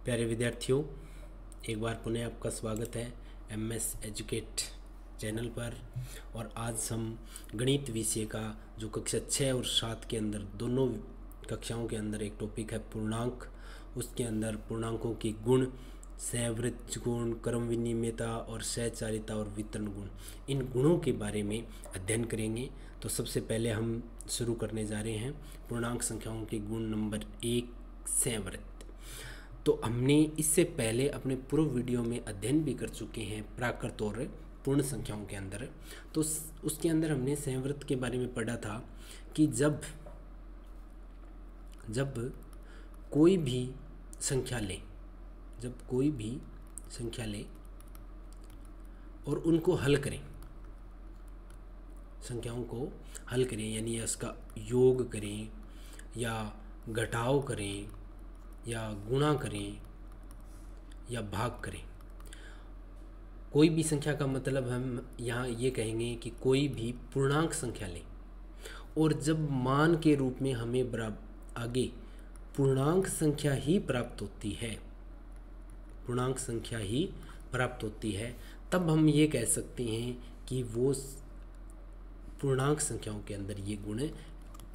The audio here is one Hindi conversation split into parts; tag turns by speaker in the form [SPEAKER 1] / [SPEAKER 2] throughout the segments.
[SPEAKER 1] प्यारे विद्यार्थियों, एक बार पुनः आपका स्वागत है MS एजुकेट चैनल पर। और आज हम गणित विषय का जो कक्षा 6 और 7 के अंदर दोनों कक्षाओं के अंदर एक टॉपिक है पूर्णांक, उसके अंदर पूर्णांकों के गुण, सहवृत्त गुण, क्रम विनिमेयता और सहचारिता और वितरण गुण, इन गुणों के बारे में अध्ययन करेंगे। तो सबसे पहले हम शुरू करने जा रहे हैं पूर्णांक संख्याओं के गुण नंबर 1, सहवृत्त। तो हमने इससे पहले अपने पूर्व वीडियो में अध्ययन भी कर चुके हैं प्राकृत और पूर्ण संख्याओं के अंदर। तो उसके अंदर हमने सहवृत्त के बारे में पढ़ा था कि जब कोई भी संख्या लें और उनको हल करें, संख्याओं को हल करें, यानी इसका योग करें या घटाव करें या गुणा करें या भाग करें। कोई भी संख्या का मतलब हम यहाँ ये कहेंगे कि कोई भी पूर्णांक संख्या लें और जब मान के रूप में हमें आगे पूर्णांक संख्या ही प्राप्त होती है, तब हम ये कह सकते हैं कि वो पूर्णांक संख्याओं के अंदर ये गुण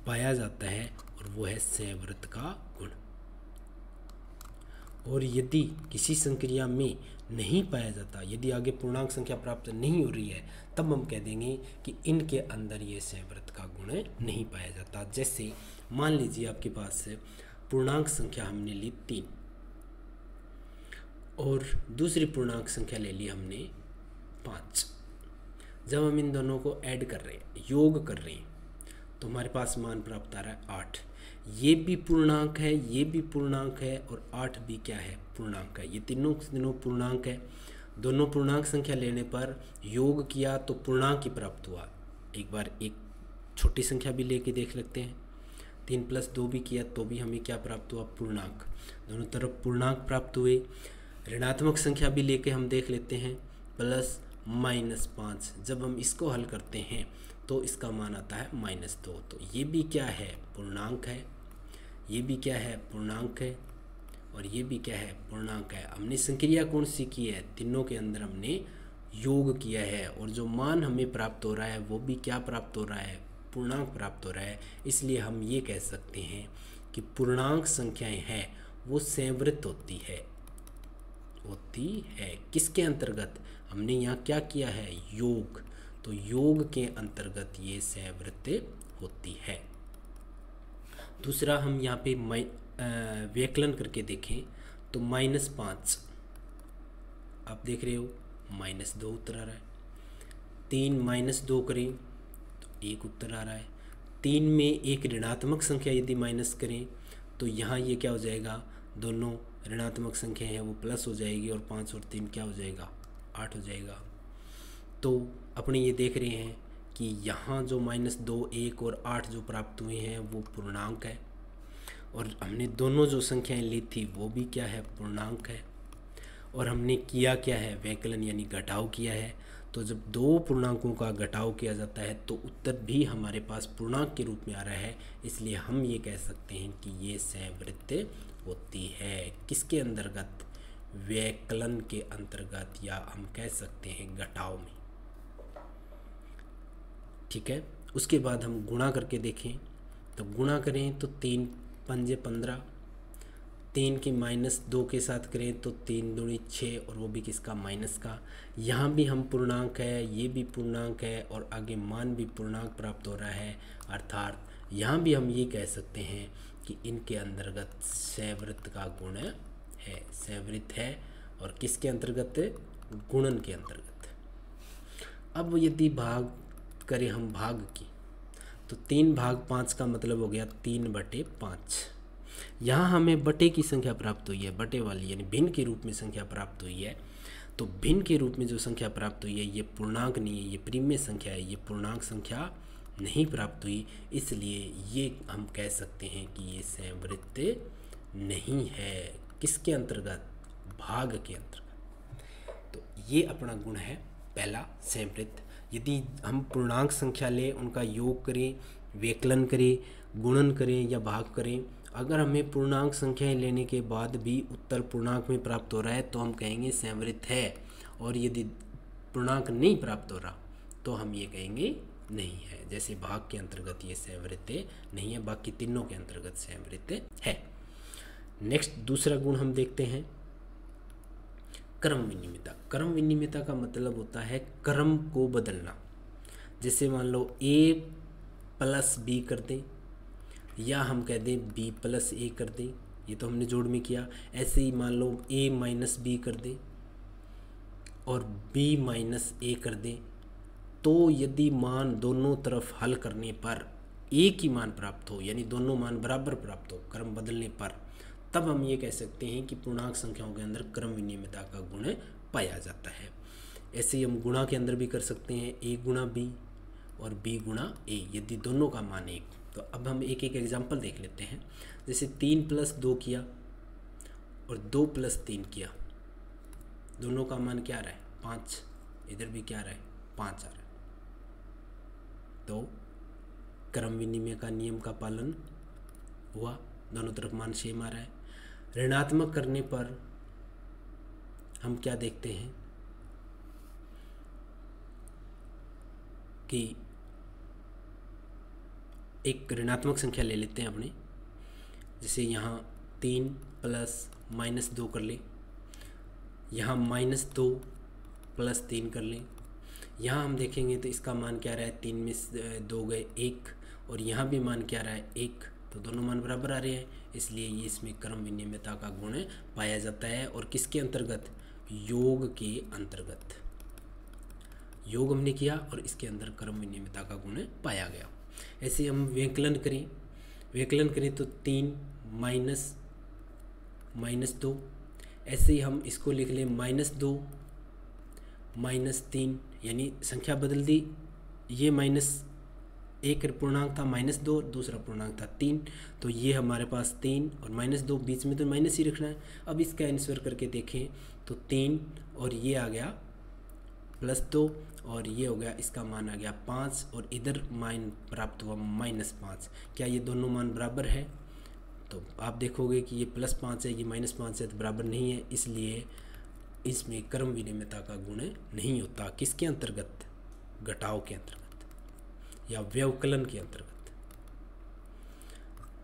[SPEAKER 1] पाया जाता है और वो है सहवृत्त का गुण। और यदि किसी संक्रिया में नहीं पाया जाता, यदि आगे पूर्णांक संख्या प्राप्त नहीं हो रही है, तब हम कह देंगे कि इनके अंदर ये सहवृत्त का गुण नहीं पाया जाता। जैसे मान लीजिए आपके पास पूर्णांक संख्या हमने ली 3 और दूसरी पूर्णांक संख्या ले ली हमने 5। जब हम इन दोनों को ऐड कर रहे हैं, योग कर रहे हैं, तो हमारे पास मान प्राप्त आ रहा है 8। ये भी पूर्णांक है, ये भी पूर्णांक है और 8 भी क्या है, पूर्णांक है। ये तीनों पूर्णांक है। दोनों पूर्णांक संख्या लेने पर योग किया तो पूर्णांक ही प्राप्त हुआ। एक बार एक छोटी संख्या भी लेके देख लेते हैं। 3 + 2 भी किया तो भी हमें क्या प्राप्त हुआ, पूर्णांक। दोनों तरफ पूर्णांक प्राप्त हुए। ऋणात्मक संख्या भी लेके हम देख लेते हैं, +-5। जब हम इसको हल करते हैं तो इसका मान आता है -2। तो ये भी क्या है, पूर्णांक है, ये भी क्या है, पूर्णांक है और ये भी क्या है, पूर्णांक है। हमने संक्रिया कौन सी की है, तीनों के अंदर हमने योग किया है और जो मान हमें प्राप्त हो रहा है वो भी क्या प्राप्त हो रहा है, पूर्णांक प्राप्त हो रहा है। इसलिए हम ये कह सकते हैं कि पूर्णांक संख्याएं हैं वो सहवृत्त होती है। किसके अंतर्गत, हमने यहाँ क्या किया है, योग। तो योग के अंतर्गत ये सहवृत्त होती है। दूसरा हम यहाँ पे व्यकलन करके देखें तो -5 आप देख रहे हो, -2 उत्तर आ रहा है। 3 - 2 करें तो 1 उत्तर आ रहा है। 3 में एक ऋणात्मक संख्या यदि माइनस करें तो यहाँ ये क्या हो जाएगा, दोनों ऋणात्मक संख्या है वो प्लस हो जाएगी और 5 और 3 क्या हो जाएगा, 8 हो जाएगा। तो अपने ये देख रहे हैं कि यहाँ जो -2, 1 और 8 जो प्राप्त हुए हैं वो पूर्णांक है और हमने दोनों जो संख्याएं ली थी वो भी क्या है, पूर्णांक है। और हमने किया क्या है, व्यकलन यानी घटाव किया है। तो जब दो पूर्णांकों का घटाव किया जाता है तो उत्तर भी हमारे पास पूर्णांक के रूप में आ रहा है। इसलिए हम ये कह सकते हैं कि ये सहवृत्त होती है। किसके अंतर्गत, व्यकलन के अंतर्गत, या हम कह सकते हैं घटाव में। ठीक है। उसके बाद हम गुणा करके देखें तो गुणा करें तो 3 × 5 = 15, 3 की -2 के साथ करें तो 3 दूनी 6 और वो भी किसका, माइनस का। यहाँ भी हम पूर्णांक है, ये भी पूर्णांक है और आगे मान भी पूर्णांक प्राप्त हो रहा है। अर्थात यहाँ भी हम ये कह सकते हैं कि इनके अंतर्गत सहवृत्त का गुण है, सहवृत्त है। और किसके अंतर्गत, गुणन के अंतर्गत। अब यदि भाग करें हम भाग की तो 3/5 का मतलब हो गया 3/5। यहाँ हमें बटे की संख्या प्राप्त हुई है, बटे वाली यानी भिन्न के रूप में संख्या प्राप्त हुई है। तो भिन्न के रूप में जो संख्या प्राप्त हुई है ये पूर्णांक नहीं है, ये प्रिमेय संख्या है, ये पूर्णांक संख्या नहीं प्राप्त हुई। इसलिए ये हम कह सकते हैं कि ये सहवृत्त नहीं है। किसके अंतर्गत, भाग के अंतर्गत। तो ये अपना गुण है पहला, सहवृत्त। यदि हम पूर्णांक संख्या लें, उनका योग करें, व्यकलन करें, गुणन करें या भाग करें अगर हमें पूर्णांक संख्याएं लेने के बाद भी उत्तर पूर्णांक में प्राप्त हो रहा है तो हम कहेंगे संवृत्त है, और यदि पूर्णांक नहीं प्राप्त हो रहा तो हम ये कहेंगे नहीं है। जैसे भाग के अंतर्गत ये संवृत्त नहीं है, बाकी तीनों के अंतर्गत संवृत्त है। नेक्स्ट दूसरा गुण हम देखते हैं क्रम विनिमयता। क्रम विनिमयता का मतलब होता है क्रम को बदलना। जैसे मान लो a प्लस बी कर दें, या हम कह दें b प्लस ए कर दें, ये तो हमने जोड़ में किया। ऐसे ही मान लो a माइनस बी कर दें और b माइनस ए कर दें, तो यदि मान दोनों तरफ हल करने पर एक ही मान प्राप्त हो, यानी दोनों मान बराबर प्राप्त हो क्रम बदलने पर, तब हम ये कह सकते हैं कि पूर्णांक संख्याओं के अंदर क्रम विनिमयता का गुण पाया जाता है। ऐसे ही हम गुणा के अंदर भी कर सकते हैं, a गुणा b और b गुणा a, यदि दोनों का मान एक। तो अब हम एक एक एग्जाम्पल देख लेते हैं। जैसे 3 प्लस 2 किया और 2 प्लस 3 किया, दोनों का मान क्या रहा है 5, इधर भी क्या रहा है 5 आ रहा है। तो क्रम विनिमय का नियम का पालन हुआ, दोनों तरफ मान सेम आ रहा है। ऋणात्मक करने पर हम क्या देखते हैं कि एक ऋणात्मक संख्या ले लेते हैं अपने, जैसे यहाँ 3 प्लस माइनस 2 कर लें, यहाँ माइनस 2 प्लस 3 कर लें। यहाँ हम देखेंगे तो इसका मान क्या रहा है 3 में 2 गए 1, और यहाँ भी मान क्या रहा है 1, तो दोनों मान बराबर आ रहे हैं, इसलिए ये इसमें क्रम विनिमयता का गुण पाया जाता है। और किसके अंतर्गत, योग के अंतर्गत। योग हमने किया और इसके अंदर क्रम विनिमयता का गुण पाया गया। ऐसे हम व्यंकलन करें तो 3 माइनस 2, ऐसे ही हम इसको लिख लें -2 -3, यानी संख्या बदल दी। ये माइनस एक पूर्णांक था -2, दूसरा पूर्णांक था 3, तो ये हमारे पास 3 और -2, बीच में तो माइनस ही रखना है। अब इसका आंसर करके देखें तो 3 और ये आ गया +2 और ये हो गया, इसका मान आ गया 5, और इधर मान प्राप्त हुआ -5। क्या ये दोनों मान बराबर है? तो आप देखोगे कि ये +5 है, ये -5 है, तो बराबर नहीं है, इसलिए इसमें क्रम विनिमयता का गुण नहीं होता। किसके अंतर्गत, घटाव के अंतर्गत या व्यवकलन के अंतर्गत।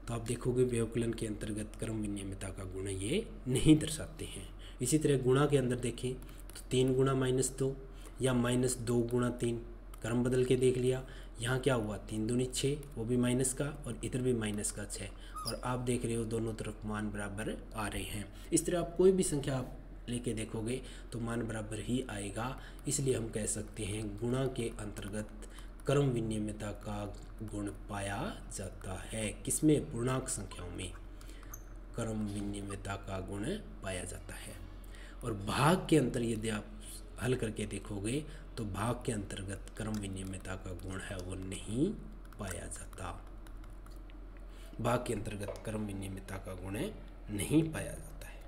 [SPEAKER 1] तो आप देखोगे व्यवकलन के अंतर्गत क्रम विनिमयता का गुण ये नहीं दर्शाते हैं। इसी तरह गुणा के अंदर देखें तो 3 गुणा -2 या -2 गुणा 3, क्रम बदल के देख लिया। यहाँ क्या हुआ 3 दूनी 6, वो भी माइनस का, और इधर भी माइनस का 6, और आप देख रहे हो दोनों तरफ मान बराबर आ रहे हैं। इस तरह आप कोई भी संख्या आप लेके देखोगे तो मान बराबर ही आएगा, इसलिए हम कह सकते हैं गुणा के अंतर्गत क्रम विनिमयता का गुण पाया जाता है। किसमें, पूर्णांक संख्याओं में क्रम विनिमयता का गुण पाया जाता है। और भाग के अंतर यदि आप हल करके देखोगे तो भाग के अंतर्गत क्रम विनिमयता का गुण है वो नहीं पाया जाता। भाग के अंतर्गत क्रम विनिमयता का गुण नहीं पाया जाता है।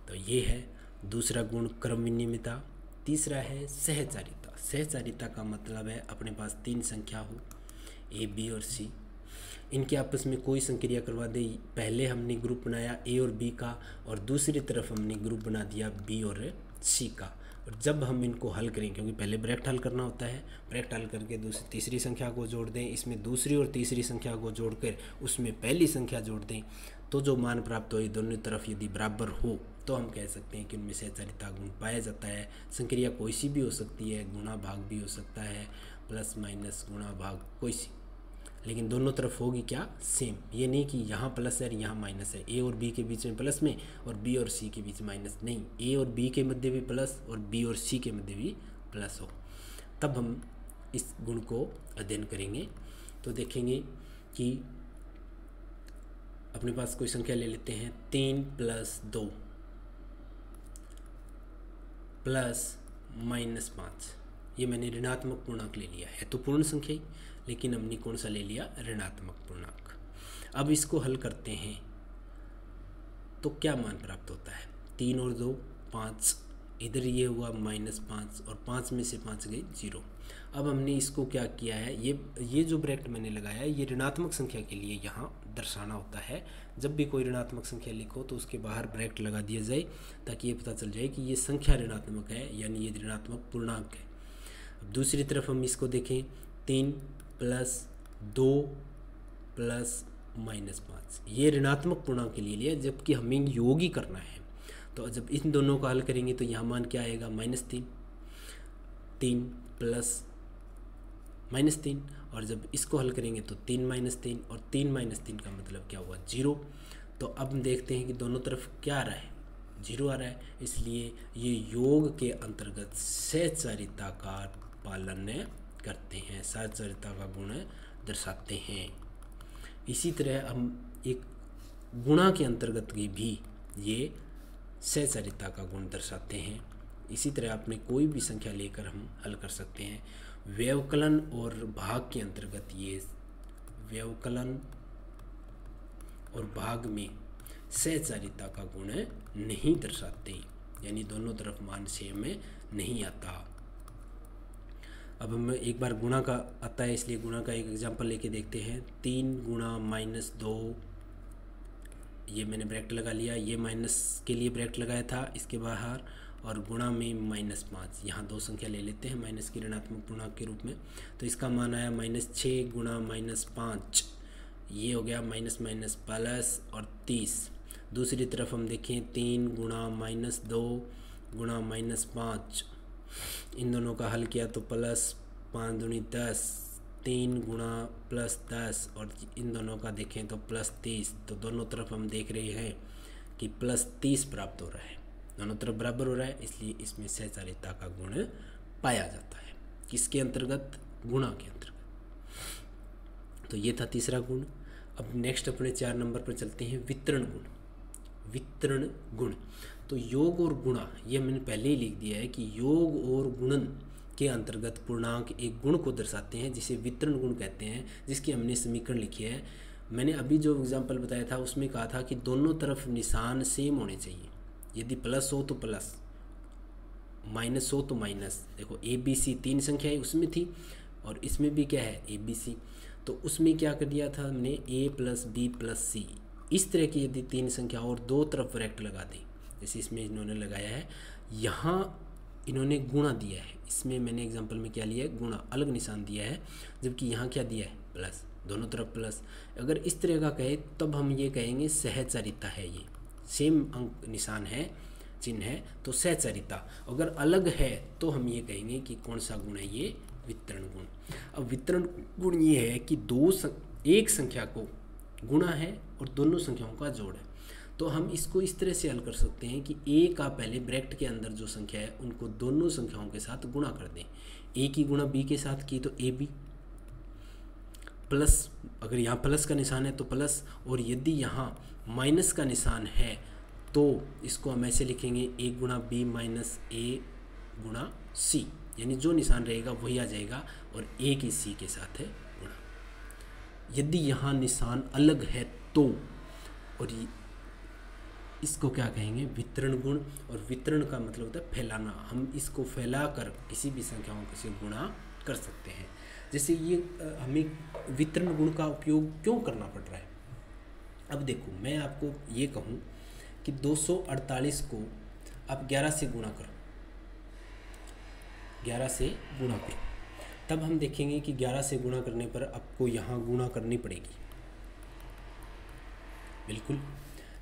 [SPEAKER 1] तो ये है दूसरा गुण क्रम विनिमयता। तीसरा है सहचारिता। सहचारिता का मतलब है अपने पास 3 संख्या हो ए, बी और सी, इनके आपस में कोई संक्रिया करवा दे। पहले हमने ग्रुप बनाया ए और बी का, और दूसरी तरफ हमने ग्रुप बना दिया बी और सी का। और जब हम इनको हल करें, क्योंकि पहले ब्रैकेट हल करना होता है, ब्रैकेट हल करके तीसरी संख्या को जोड़ दें, इसमें दूसरी और तीसरी संख्या को जोड़कर उसमें पहली संख्या जोड़ दें, तो जो मान प्राप्त हो दोनों तरफ यदि बराबर हो तो हम कह सकते हैं कि उनमें सहचारिता गुण पाया जाता है। संक्रिया कोई सी भी हो सकती है, गुणा भाग भी हो सकता है, प्लस माइनस गुणा भाग कोई सी, लेकिन दोनों तरफ होगी क्या, सेम। ये नहीं कि यहाँ प्लस है और यहाँ माइनस है, ए और बी के बीच में प्लस में और बी और सी के बीच माइनस नहीं, ए और बी के मध्य भी प्लस और बी और सी के मध्य भी प्लस हो, तब हम इस गुण को अध्ययन करेंगे। तो देखेंगे कि अपने पास कोई संख्या ले लेते हैं 3 + 2 प्लस -5, ये मैंने ऋणात्मक पूर्णांक ले लिया है, तो पूर्ण संख्या ही, लेकिन हमने कौन सा ले लिया, ऋणात्मक पूर्णांक। अब इसको हल करते हैं तो क्या मान प्राप्त होता है, 3 और 2 5, इधर ये हुआ -5 और 5 में से 5 गई 0। अब हमने इसको क्या किया है, ये जो ब्रैकेट मैंने लगाया है ये ऋणात्मक संख्या के लिए यहाँ दर्शाना होता है। जब भी कोई ऋणात्मक संख्या लिखो तो उसके बाहर ब्रैकेट लगा दिया जाए ताकि ये पता चल जाए कि ये संख्या ऋणात्मक है, यानी ये ऋणात्मक पूर्णांक है। अब दूसरी तरफ हम इसको देखें, 3 + 2 + -5, ये ऋणात्मक पूर्णांक के लिए लिया, जबकि हमें योग ही करना है। तो जब इन दोनों को हल करेंगे तो यहाँ मान क्या आएगा, -3, 3 + -3, और जब इसको हल करेंगे तो 3 - 3, और 3 - 3 का मतलब क्या हुआ, 0। तो अब हम देखते हैं कि दोनों तरफ क्या आ रहा है, 0 आ रहा है, इसलिए ये योग के अंतर्गत सहचारिता का पालन करते हैं, सहचारिता का गुण दर्शाते हैं। इसी तरह हम एक गुणा के अंतर्गत भी ये सहचारिता का गुण दर्शाते हैं। इसी तरह आपने कोई भी संख्या लेकर हम हल कर सकते हैं। व्यवकलन और भाग के अंतर्गत ये व्यवकलन और भाग में सहचारिता का गुण नहीं दर्शाते, यानी दोनों तरफ मान सेम में नहीं आता। अब हम एक बार गुणा का आता है, इसलिए गुणा का एक एग्जांपल लेके देखते हैं। 3 × -2, ये मैंने ब्रैकेट लगा लिया, ये माइनस के लिए ब्रैकेट लगाया था इसके बाहर, और गुणा में -5, यहाँ 2 संख्या ले लेते हैं माइनस की ऋणात्मक पूर्णांक के रूप में। तो इसका मान आया -6 × -5, ये हो गया माइनस प्लस और 30। दूसरी तरफ हम देखें, 3 × -2 × -5, इन दोनों का हल किया तो +5 दूनी 10, 3 × +10, और इन दोनों का देखें तो +30। तो दोनों तरफ हम देख रहे हैं कि +30 प्राप्त हो रहा है, दोनों तरफ बराबर हो रहा है, इसलिए इसमें सहचारिता का गुण पाया जाता है। किसके अंतर्गत, गुणा के अंतर्गत। तो ये था तीसरा गुण। अब नेक्स्ट अपने 4 नंबर पर चलते हैं, वितरण गुण। वितरण गुण, तो योग और गुणा, ये मैंने पहले ही लिख दिया है कि योग और गुणन के अंतर्गत पूर्णांक एक गुण को दर्शाते हैं जिसे वितरण गुण कहते हैं, जिसकी हमने समीकरण लिखी है। मैंने अभी जो एग्जाम्पल बताया था उसमें कहा था कि दोनों तरफ निशान सेम होने चाहिए, यदि प्लस हो तो प्लस, माइनस हो तो माइनस। देखो ABC 3 संख्याएं उसमें थी और इसमें भी क्या है, ABC। तो उसमें क्या कर दिया था हमने, A + B + C, इस तरह की यदि 3 संख्या और दो तरफ ब्रैकेट लगा दें, जैसे इसमें इन्होंने लगाया है, यहाँ इन्होंने गुणा दिया है, इसमें मैंने एग्जांपल में क्या लिया है, गुणा, अलग निशान दिया है, जबकि यहाँ क्या दिया है, प्लस, दोनों तरफ प्लस। अगर इस तरह का कहे तब हम ये कहेंगे सहचारिता है, ये सेम अंक निशान है, चिन्ह है, तो सहचारिता। अगर अलग है तो हम ये कहेंगे कि कौन सा गुण है, ये वितरण गुण। अब वितरण गुण ये है कि एक संख्या को गुणा है और दोनों संख्याओं का जोड़ है। तो हम इसको इस तरह से हल कर सकते हैं कि a का पहले ब्रैकेट के अंदर जो संख्या है उनको दोनों संख्याओं के साथ गुणा कर दें। a की गुणा b के साथ की तो ab प्लस, अगर यहाँ प्लस का निशान है तो प्लस, और यदि यहाँ माइनस का निशान है तो इसको हम ऐसे लिखेंगे a गुणा b माइनस a गुणा c, यानी जो निशान रहेगा वही आ जाएगा और a की c के साथ है गुणा। यदि यहाँ निशान अलग है तो, और इसको क्या कहेंगे, वितरण गुण। और वितरण का मतलब होता है फैलाना, हम इसको फैलाकर किसी भी संख्याओं से गुणा कर सकते हैं। जैसे ये हमें वितरण गुण का उपयोग क्यों करना पड़ रहा है। अब देखो, मैं आपको ये कहूँ कि 248 को आप 11 से गुणा करो, 11 से गुणा करो, तब हम देखेंगे कि 11 से गुणा करने पर आपको यहाँ गुणा करनी पड़ेगी, बिल्कुल।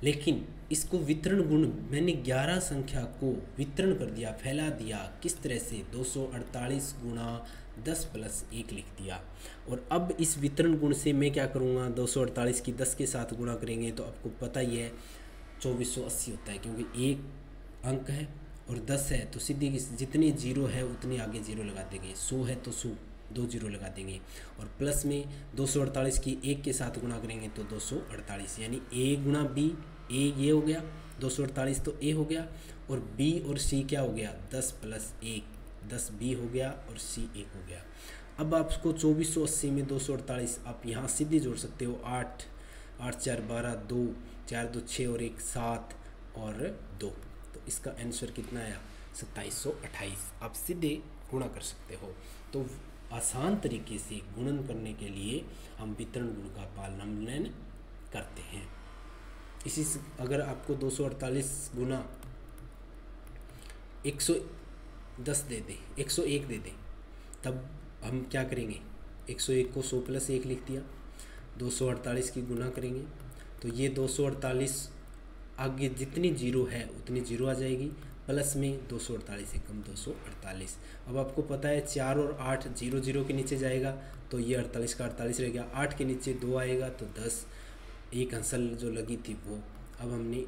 [SPEAKER 1] लेकिन इसको वितरण गुण, मैंने 11 संख्या को वितरण कर दिया, फैला दिया, किस तरह से, 248 गुणा 10 + 1 लिख दिया। और अब इस वितरण गुण से मैं क्या करूँगा, 248 की 10 के साथ गुणा करेंगे तो आपको पता ही है 2480 होता है, क्योंकि एक अंक है और 10 है तो सीधी जितने जीरो है उतने आगे जीरो लगा देंगे। 100 है तो 100, 2 जीरो लगा देंगे। और प्लस में 248 की 1 के साथ गुणा करेंगे तो 248, यानी a गुणा b, a ये हो गया, 248 तो a हो गया, और b और c क्या हो गया, 10 + 1, 10 b हो गया और c 1 हो गया। अब आपको 2480 में 248 आप यहाँ सीधे जोड़ सकते हो, 8, 8 4 12, 2 4 2 6 और 1 7 और 2, तो इसका आंसर कितना आया, 2728 आप सीधे गुणा कर सकते हो। तो आसान तरीके से गुणन करने के लिए हम वितरण गुण का पालन करते हैं। इसी से अगर आपको 248 गुना 110 दे दे, 101 दे दे, तब हम क्या करेंगे, 101 को 100 + 1 लिख दिया, 248 की गुना करेंगे तो ये 248 आगे जितनी जीरो है उतनी जीरो आ जाएगी, प्लस में 248 से कम 248। अब आपको पता है 4 और 8 0 0 के नीचे जाएगा तो ये 48 का 48 रह गया, 8 के नीचे 2 आएगा तो 10, एक हंसल जो लगी थी वो। अब हमने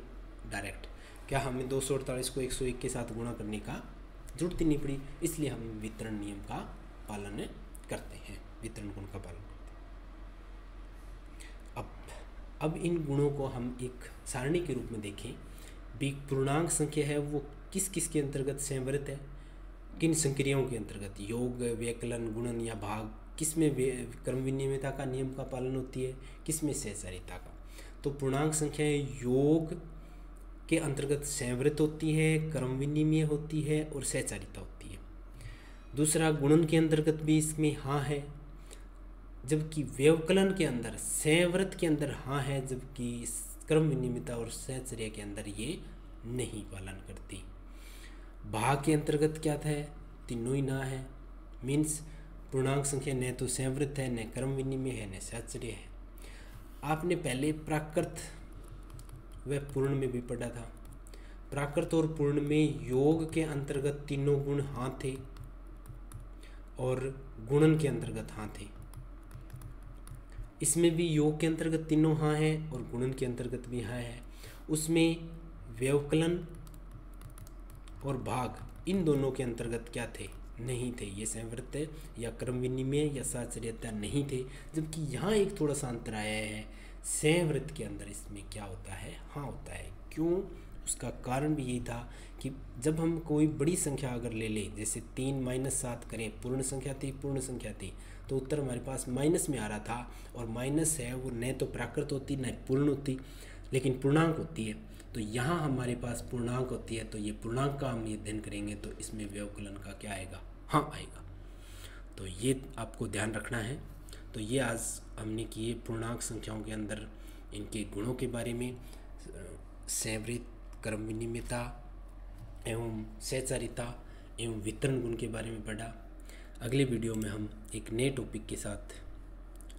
[SPEAKER 1] डायरेक्ट क्या हमें 248 को 101 के साथ गुणा करने का जरूरत ही नहीं पड़ी, इसलिए हम वितरण नियम का पालन करते हैं, वितरण गुण का पालन करते हैं। अब इन गुणों को हम एक सारणी के रूप में देखें। भी पूर्णांक संख्या है वो किस किस के अंतर्गत संवृत है, किन संक्रियाओं के अंतर्गत, योग, व्यकलन, गुणन या भाग, किस में क्रम विनिमयता का नियम का पालन होती है, किस में सहचारिता का। तो पूर्णांक संख्याएं योग के अंतर्गत संवृत होती है, क्रम विनिमय होती है और सहचारिता होती है। दूसरा गुणन के अंतर्गत भी इसमें हाँ है, जबकि व्यवकलन के अंदर संवृत के अंदर हाँ है, जबकि क्रम विनिमयता और सहचर्या के अंदर ये नहीं पालन करती। भाग के अंतर्गत क्या था, तीनों ही ना है, मीन्स पूर्णांक संख्या न तो संवृत है, न क्रम विनिमय है, न सहचर्य है। आपने पहले प्राकृत व पूर्ण में भी पढ़ा था। प्राकृत और पूर्ण में योग के अंतर्गत तीनों गुण हाँ थे और गुणन के अंतर्गत हाँ थे। इसमें भी योग के अंतर्गत तीनों हाँ है और गुणन के अंतर्गत भी हाँ है। उसमें व्यवकलन और भाग इन दोनों के अंतर्गत क्या थे, नहीं थे, ये संवृत या क्रम विनिमय या सहचर्यता नहीं थे। जबकि यहाँ एक थोड़ा सा अंतर आया है, संवृत के अंदर इसमें क्या होता है, हाँ होता है। क्यों, उसका कारण भी यही था कि जब हम कोई बड़ी संख्या अगर ले लें, जैसे 3 - 7 करें, पूर्ण संख्या थी तो उत्तर हमारे पास माइनस में आ रहा था, और माइनस है वो न तो प्राकृत होती न पूर्ण होती, लेकिन पूर्णांक होती है। तो यहाँ हमारे पास पूर्णांक होती है, तो ये पूर्णांक का हम अध्ययन करेंगे तो इसमें व्यवकलन का क्या आएगा, हाँ आएगा। तो ये आपको ध्यान रखना है। तो ये आज हमने किए पूर्णांक संख्याओं के अंदर इनके गुणों के बारे में, संवृत, क्रम विनिमयता एवं सहचारिता एवं वितरण गुण के बारे में पढ़ा। अगले वीडियो में हम एक नए टॉपिक के साथ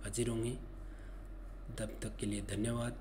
[SPEAKER 1] हाजिर होंगे। तब तक के लिए धन्यवाद।